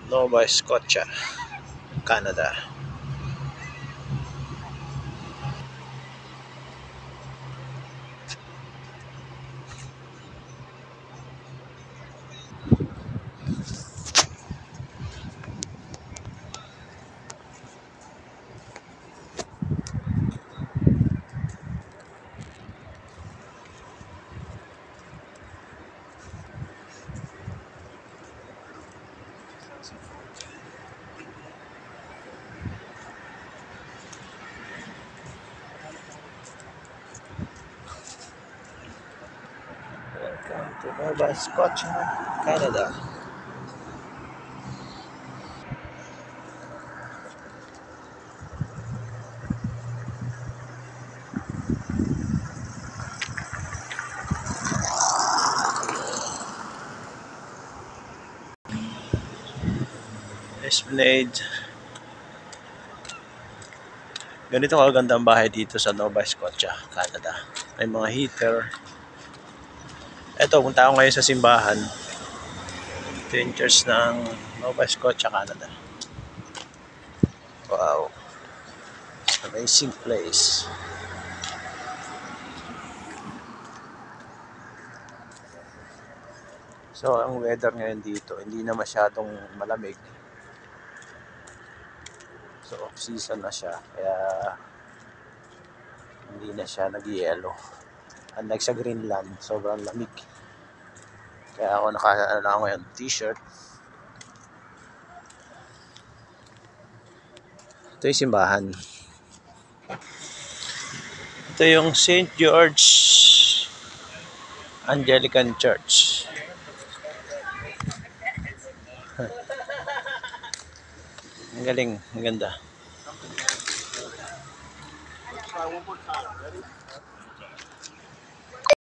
Nova Scotia, Canada. Welcome to Nova Scotia, Canada. Esplanade. Ganito kaganda ang bahay dito sa Nova Scotia, Canada. May mga heater. Eto, punta ako ngayon sa simbahan. Ito yung church ng Nova Scotia, Canada. Wow. Amazing place. So, ang weather ngayon dito, hindi na masyadong malamig. So, off-season na siya. Kaya, hindi na siya nag-yelo. Unlike sa Greenland, sobrang lamig. Kaya ako naka ngayon t-shirt. Ito yung simbahan. Ito yung St. George Anglican Church. Ang galing, ang ganda.